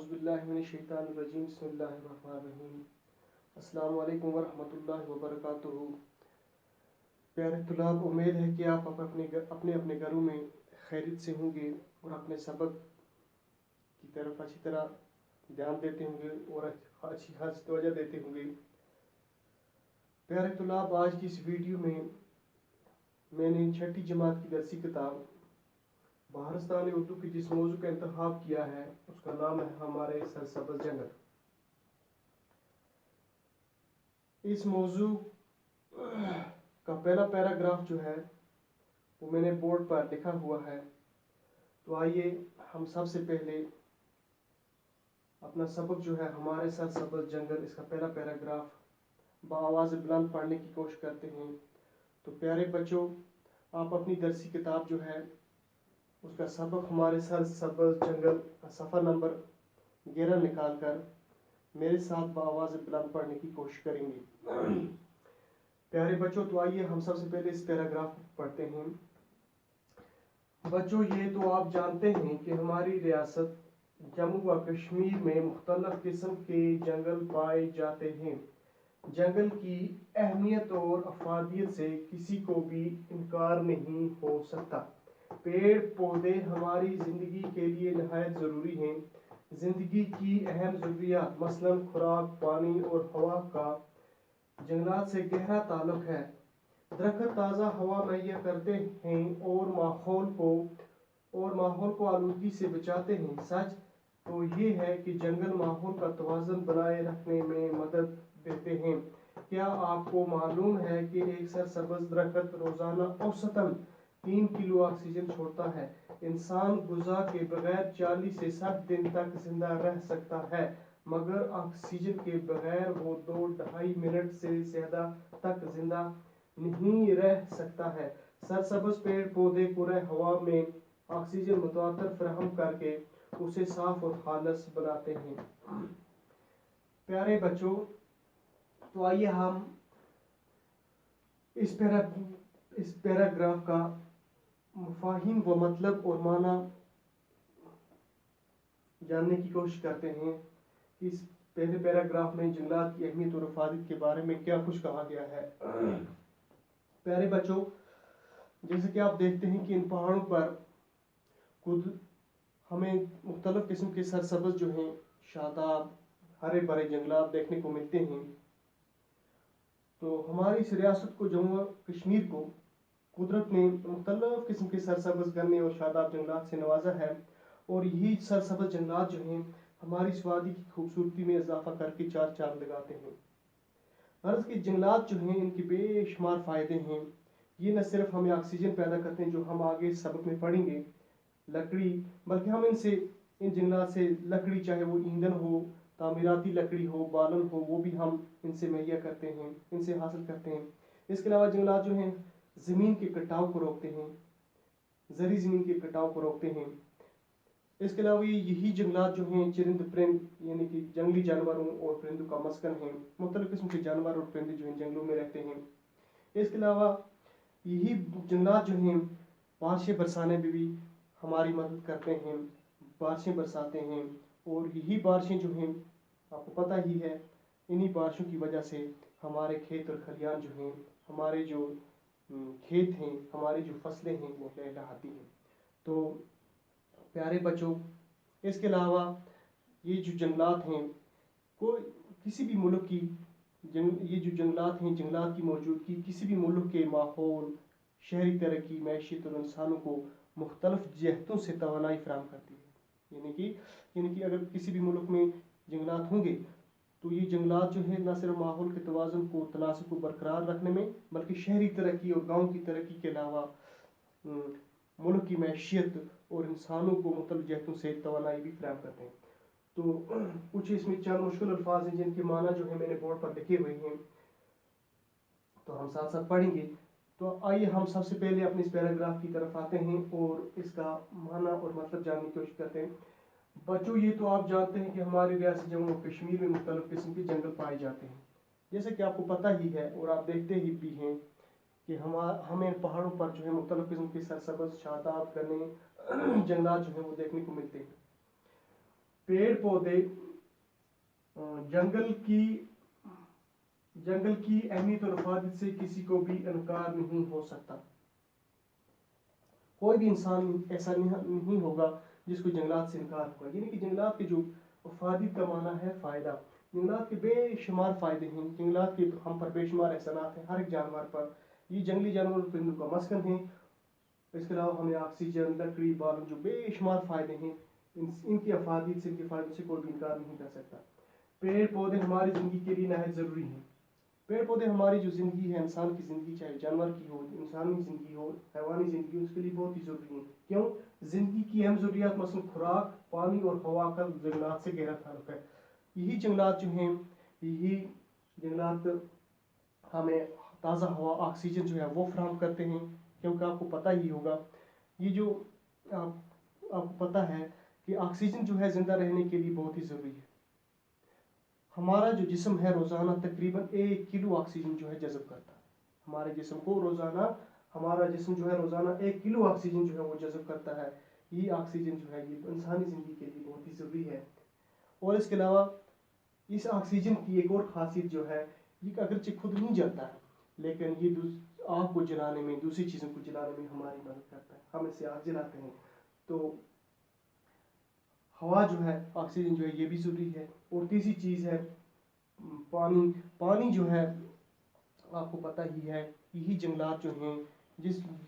اعوذ باللہ من الشیطان الرجیم بسم اللہ الرحمن الرحیم السلام علیکم ورحمۃ اللہ وبرکاتہ۔ پیارے طلاب، امید ہے کہ آپ اپنے گھروں میں خیریت سے ہوں گے اور اپنے سبق کی طرف اچھی طرح دھیان دیتے ہوں گے اور اچھی خاصی توجہ دیتے ہوں گے۔ پیارے طلاب، آج کی اس ویڈیو میں نے چھٹی جماعت کی درسی کتاب بہارستان اردو کی جس موضوع کا انتخاب کیا ہے اس کا نام ہے ہمارے سرسبز جنگل۔ اس موضوع کا پہلا پیراگراف جو ہے وہ میں نے بورڈ پر لکھا ہوا ہے، تو آئیے ہم سب سے پہلے اپنا سبق جو ہے ہمارے سرسبز جنگل، اس کا پہلا پیراگراف بآواز بلند پڑھنے کی کوشش کرتے ہیں۔ تو پیارے بچوں، آپ اپنی درسی کتاب جو ہے اس کا سبق ہمارے سرسبز جنگل کا صفحہ نمبر 11 نکال کر میرے ساتھ بآواز بلند پڑھنے کی کوشش کریں گے۔ پیارے بچوں، تو آئیے ہم سب سے پہلے اس پیراگراف کو پڑھتے ہیں۔ بچوں، یہ تو آپ جانتے ہیں کہ ہماری ریاست جموں و کشمیر میں مختلف قسم کے جنگل پائے جاتے ہیں۔ جنگل کی اہمیت اور افادیت سے کسی کو بھی انکار نہیں ہو سکتا۔ پیڑ پودے ہماری زندگی کے لیے نہایت ضروری ہیں۔ زندگی کی اہم ضروریات مثلاً خوراک، پانی اور ہوا کا جنگلات سے گہرا تعلق ہے۔ درخت تازہ ہوا مہیا کرتے ہیں اور ماحول کو آلودگی سے بچاتے ہیں۔ سچ تو یہ ہے کہ جنگل ماحول کا توازن بنائے رکھنے میں مدد دیتے ہیں۔ کیا آپ کو معلوم ہے کہ ایک سرسبز درخت روزانہ اوسطاً 3 کلو آکسیجن چھوڑتا ہے؟ انسان غذا کے بغیر 40 سے 60 دن تک زندہ رہ سکتا ہے، مگر آکسیجن کے بغیر وہ 2.5 منٹ سے زیادہ تک زندہ نہیں رہ سکتا ہے۔ سرسبز پیڑ پودے پورے ہوا میں آکسیجن متواتر فراہم کر کے اسے صاف اور خالص بناتے ہیں۔ پیارے بچوں، تو آئیے ہم اس پیراگراف کا مفاہیم و مطلب اور معنی جاننے کی کوشش کرتے ہیں کہ اس پہلے پیراگراف میں جنگلات کی اہمیت اور افادیت کے بارے میں کیا کچھ کہا گیا ہے۔ پیارے بچوں، جیسے کہ آپ دیکھتے ہیں کہ ان پہاڑوں پر ہمیں مختلف قسم کے سرسبز جو ہیں شاداب ہرے بھرے جنگلات دیکھنے کو ملتے ہیں۔ تو ہماری اس ریاست کو جموں و کشمیر کو قدرت نے مختلف قسم کے سرسبز گھنے اور شاداب جنگلات سے نوازا ہے، اور یہی سرسبز جنگلات جو ہیں ہماری اس وادی کی خوبصورتی میں اضافہ کر کے چار چاند لگاتے ہیں۔ غرض کہ جنگلات جو ہیں ان کے بے شمار فائدے ہیں۔ یہ نہ صرف ہمیں آکسیجن پیدا کرتے ہیں جو ہم آگے سبق میں پڑھیں گے، لکڑی، بلکہ ہم ان جنگلات سے لکڑی، چاہے وہ ایندھن ہو، تعمیراتی لکڑی ہو، بالن ہو، وہ بھی ہم ان سے مہیا کرتے ہیں، ان سے حاصل کرتے ہیں۔ اس کے علاوہ جنگلات جو ہیں زمین کے کٹاؤ کو روکتے ہیں، زرعی زمین کے کٹاؤ کو روکتے ہیں۔ اس کے علاوہ یہی جنگلات جو ہیں چرند پرند یعنی کہ جنگلی جانوروں اور پرندوں کا مسکن ہیں۔ مختلف قسم کے جانور اور پرندے جو ہیں جنگلوں میں رہتے ہیں۔ اس کے علاوہ یہی جنگلات جو ہیں بارشیں برسانے میں بھی ہماری مدد کرتے ہیں، بارشیں برساتے ہیں، اور یہی بارشیں جو ہیں آپ کو پتہ ہی ہے انہی بارشوں کی وجہ سے ہمارے کھیت اور کھلیان جو ہیں، ہمارے جو کھیت ہیں، ہماری جو فصلیں ہیں وہ لہلہاتی ہیں۔ تو پیارے بچوں، اس کے علاوہ یہ جو جنگلات ہیں کسی بھی ملک کی یہ جو جنگلات ہیں، جنگلات کی موجودگی کسی بھی ملک کے ماحول، شہری ترقی، معیشت اور انسانوں کو مختلف جہتوں سے توانائی فراہم کرتی ہے۔ یعنی کہ اگر کسی بھی ملک میں جنگلات ہوں گے تو یہ جنگلات جو ہیں نہ صرف ماحول کے توازن کو، تناسب کو برقرار رکھنے میں، بلکہ شہری ترقی اور گاؤں کی ترقی کے علاوہ ملک کی معیشت اور انسانوں کو مختلف جہتوں سے توانائی بھی فراہم کرتے ہیں۔ تو کچھ اس میں چند مشکل الفاظ ہیں جن کے معنی جو ہے میں نے بورڈ پر لکھے ہوئے ہیں، تو ہم ساتھ ساتھ پڑھیں گے۔ تو آئیے ہم سب سے پہلے اپنے اس پیراگراف کی طرف آتے ہیں اور اس کا معنی اور مطلب جاننے کی کوشش کرتے ہیں۔ بچوں، یہ تو آپ جانتے ہیں کہ ہماری ریاست جموں و کشمیر میں مختلف قسم کے جنگل پائے جاتے ہیں۔ جیسے کہ آپ کو پتہ ہی ہے اور آپ دیکھتے ہی بھی ہیں کہ ہمیں پہاڑوں پر جو ہے مختلف قسم کے سرسبز شاداب گھنے جنگلات جو ہیں وہ دیکھنے کو ملتے ہیں۔ पेड़ पौधे जंगल की अहमियत और हिफाजत से किसी को भी इनकार नहीं हो सकता। कोई भी इंसान ऐसा नहीं होगा जिसको जंगलात से इनकार होगा। यानी कि जंगलात के जो हिफाजत का माना है फ़ायदा, जंगलात के बेशुमार फ़ायदे हैं। जंगलात के हम पर बेशुमार एहसानात हैं हर एक जानवर पर। ये जंगली जानवर और परिंदों का मस्कन है। इसके अलावा हमें ऑक्सीजन, लकड़ी, बालू जो बेशुमार फ़ायदे हैं, इनकी हिफाजत से, इनके फ़ायदों से कोई भी इनकार नहीं कर सकता। पेड़ पौधे हमारी ज़िंदगी के लिए नहायत ज़रूरी हैं। पेड़ पौधे हमारी जो ज़िंदगी है, इंसान की ज़िंदगी, चाहे जानवर की हो, इंसानी ज़िंदगी हो, हैवानी ज़िंदगी हो, उसके लिए बहुत ही ज़रूरी है। क्यों? ज़िंदगी की अहम ज़रूरियात मसलन खुराक, पानी और हवा का जंगलात से गहरा ताल्लुक है। यही जंगलात जो हैं, यही जंगलात हमें ताज़ा हवा, ऑक्सीजन जो है वो फराहम करते हैं। क्योंकि आपको पता ही होगा, ये जो आपको पता है कि ऑक्सीजन जो है ज़िंदा रहने के लिए बहुत ही ज़रूरी है। हमारा जो जिस्म है रोज़ाना तकरीबन 1 किलो ऑक्सीजन जो है जज़ब करता है। हमारे जिस्म को रोज़ाना, हमारा जिस्म जो है रोज़ाना 1 किलो ऑक्सीजन जो है वो जज़ब करता है। ये ऑक्सीजन जो है ये इंसानी ज़िंदगी के लिए बहुत ही ज़रूरी है। और इसके अलावा इस ऑक्सीजन की एक और ख़ासियत जो है, ये अगरचे खुद नहीं जलता है, लेकिन ये आग को जलाने में, दूसरी चीज़ों को जलाने में हमारी मदद करता है। हम इससे आग जलाते हैं। तो हवा जो है, ऑक्सीजन जो है ये भी ज़रूरी है। और तीसरी चीज़ है पानी। पानी जो है आपको पता ही है, यही जंगलात जो हैं,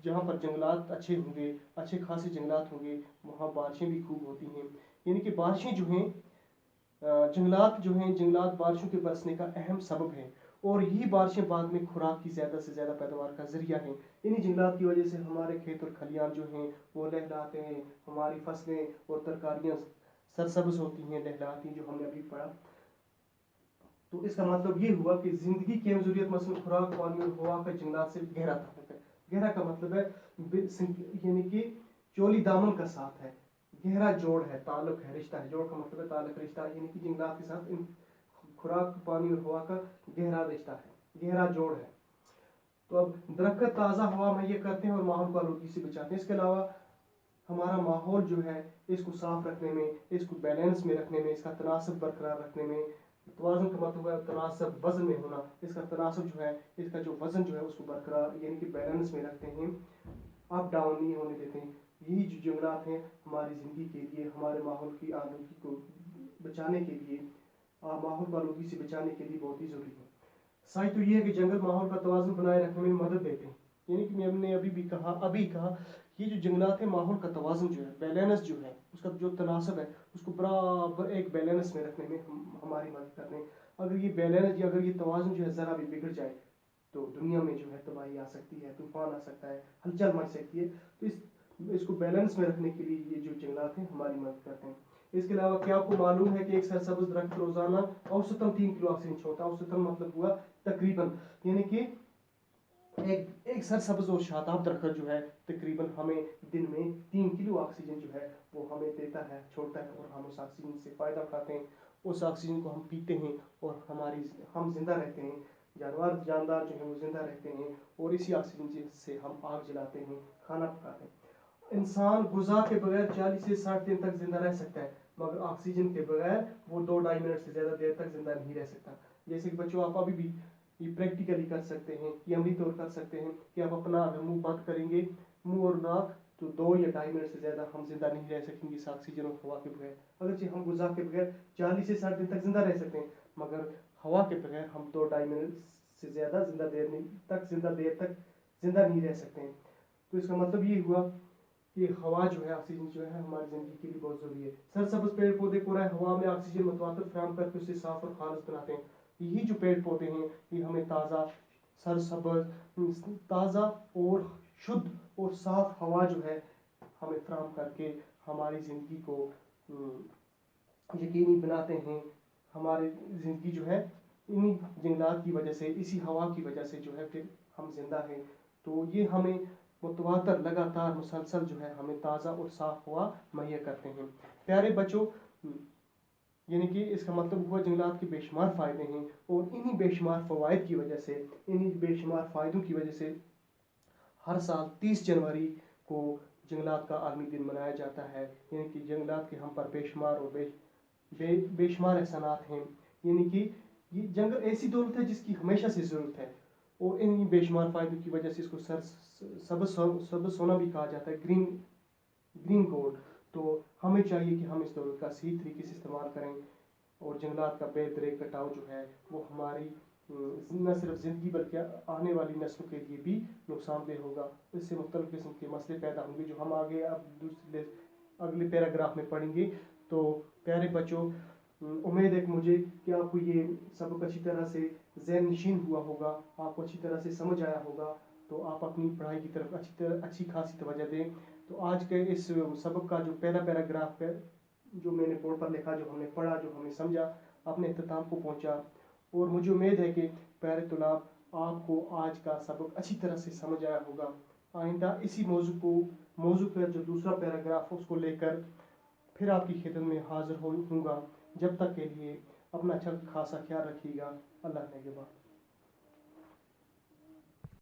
जहाँ पर जंगलात अच्छे होंगे, अच्छे खासे जंगलात होंगे, वहाँ बारिशें भी खूब होती हैं। यानी कि बारिशें जो हैं, जंगलात जो हैं, जंगलात बारिशों के बरसने का अहम सबब है। और यही बारिशें बाद में खुराक की ज़्यादा से ज़्यादा पैदावार का ज़रिया हैं। इन्हीं जंगलात की वजह से हमारे खेत और खलियान जो हैं वो लहलाते हैं, हमारी फसलें और तरकारियाँ सरसब्ज होती हैं, लहलाती हैं, जो हमने अभी पढ़ा। तो इसका मतलब ये हुआ कि ज़िंदगी की अहम ज़रूरियत मसलन खुराक, पानी और हवा का जंगलात से गहरा ताल्लुक है। गहरा का मतलब है यानी कि चोली दामन का साथ है, गहरा जोड़ है, ताल्लुक है, रिश्ता है। जोड़ का मतलब है ताल्लुक, रिश्ता, यानी कि जंगलात के साथ इन खुराक, पानी और हवा का गहरा रिश्ता है, गहरा जोड़ है। तो अब दरख्त ताज़ा हवा मुहैया करते हैं और माहौल को आलूगी से बचाते हैं। इसके अलावा हमारा माहौल जो है, इसको साफ रखने में, इसको बैलेंस में रखने में, इसका तनासब बरकरार रखने में, तवाज़ुन का मतलब है तनासब वज़न में होना, इसका तनासब जो है, इसका जो वज़न जो है उसको बरकरार यानी कि बैलेंस में रखते हैं, अप डाउन नहीं होने देते हैं। यही जो जंगलात हैं हमारी ज़िंदगी के लिए, हमारे माहौल की आलूगी को बचाने के लिए, माहौल को आलूगी से बचाने के लिए बहुत ही ज़रूरी है। सच तो ये है कि जंगल माहौल का तवाज़ुन बनाए रखने में मदद देते हैं। यानी कि हमने अभी कहा ये जो जंगलात है माहौल का तवाज़ुन जो है, बैलेंस जो है, उसका जो तनासब है, उसको बराबर एक बैलेंस में रखने में हमारी मदद करते हैं। अगर ये बैलेंस या अगर ये तवाज़ुन जो है ज़रा भी बिगड़ जाए तो दुनिया में जो है तबाही आ सकती है, तूफान आ सकता है, हलचल मच सकती है। तो इसको बैलेंस में रखने के लिए ये जो जंगलात हैं हमारी मदद करते हैं। इसके अलावा क्या आपको मालूम है कि एक सरसब्ज दरख्त रोज़ाना औसतन 3 किलो ऑक्सीजन छोड़ता है? औसतन मतलब हुआ तकरीबन, यानी कि एक सरसब्ज और शादाब दरख्त जो है तकरीबन हमें दिन में 3 किलो ऑक्सीजन जो है वो हमें देता है, छोड़ता है, और हम उस ऑक्सीजन से फ़ायदा उठाते हैं। उस ऑक्सीजन को हम पीते हैं और हम जिंदा रहते हैं। जानदार जो है वो जिंदा रहते हैं और इसी ऑक्सीजन से हम आग जलाते हैं, खाना पकाते हैं। इंसान गुज़ा के बगैर 40 से 60 दिन तक जिंदा रह सकता है, मगर ऑक्सीजन के बगैर वो 2-2.5 मिनट से ज़्यादा देर तक जिंदा नहीं रह सकता। जैसे कि बच्चों, आप अभी भी ये प्रैक्टिकली कर सकते हैं, ये अमली तौर कर सकते हैं कि आप अपना अगर मुंह बंद करेंगे, मुंह और नाक, तो 2 या 2.5 मिनट से ज़्यादा हम जिंदा नहीं रह सकेंगे इस ऑक्सीजन और हवा के बगैर। अगरचे हम गुज़ा के बगैर 40 से 60 दिन तक जिंदा रह सकते हैं, मगर हवा के बगैर हम 2-2.5 मिनट से ज़्यादा ज़िंदा देर तक जिंदा नहीं रह सकते हैं। तो इसका मतलब ये हुआ कि हवा जो है, ऑक्सीजन जो है हमारी ज़िंदगी के लिए बहुत ज़रूरी है। सरसब्ज पेड़ पौधे पूरा हवा में ऑक्सीजन मुतवातर फराहम करके उसे साफ और खालिस बनाते हैं। यही जो पेड़ पौधे हैं ये हमें ताज़ा, सरसब्ज, ताज़ा और शुद्ध और साफ हवा जो है हमें फराहम करके हमारी ज़िंदगी को यकीनी बनाते हैं। हमारी ज़िंदगी जो है इन्हीं जंगलात की वजह से, इसी हवा की वजह से जो है फिर हम जिंदा हैं। तो ये हमें मुतवातर, लगातार, मुसलसल जो है हमें ताज़ा और साफ हवा मुहैया करते हैं। प्यारे बच्चों, यानी कि इसका मतलब हुआ जंगलात के बेशुमार फ़ायदे हैं और इन्हीं बेशुमार फ़वाइद की वजह से, इन्हीं बेशुमार फ़ायदों की वजह से हर साल 30 जनवरी को जंगलात का आलमी दिन मनाया जाता है। यानी कि जंगलात के हम पर बेशुमार और बेशुमार एहसानात हैं, यानी कि ये जंगल ऐसी दौलत है जिसकी हमेशा से ज़रूरत है, और इन बेशुमार फ़ायदों की वजह से इसको सबज सोना भी कहा जाता है, ग्रीन गोल्ड। तो हमें चाहिए कि हम इस दौलत का सही तरीके से इस्तेमाल करें, और जंगलात का बेदरे कटाव जो है वो हमारी न सिर्फ ज़िंदगी बल्कि आने वाली नस्लों के लिए भी नुकसानदेह होगा। इससे मुख्तलिफ़ किस्म के मसले पैदा होंगे जो हम आगे अब अगले पैराग्राफ में पढ़ेंगे। तो प्यारे बच्चों, उम्मीद है कि मुझे कि आपको ये सबक अच्छी तरह से ज़हन नशीन हुआ होगा, आपको अच्छी तरह से समझ आया होगा, तो आप अपनी पढ़ाई की तरफ अच्छी खासी तवज्जो दें। तो आज के इस सबक का जो पहला पैराग्राफ है, जो मैंने बोर्ड पर लिखा, जो हमने पढ़ा, जो हमने समझा, अपने अख्ताम को पहुँचा, और मुझे उम्मीद है कि प्यारे तुलाब आपको आज का सबक अच्छी तरह से समझ आया होगा। आइंदा इसी मौजू पर जो दूसरा पैराग्राफ उसको लेकर फिर आपकी खिदमत में हाजिर होऊंगा। जब तक के लिए अपना अच्छा खासा ख्याल रखिएगा। अल्लाह ने के बाद।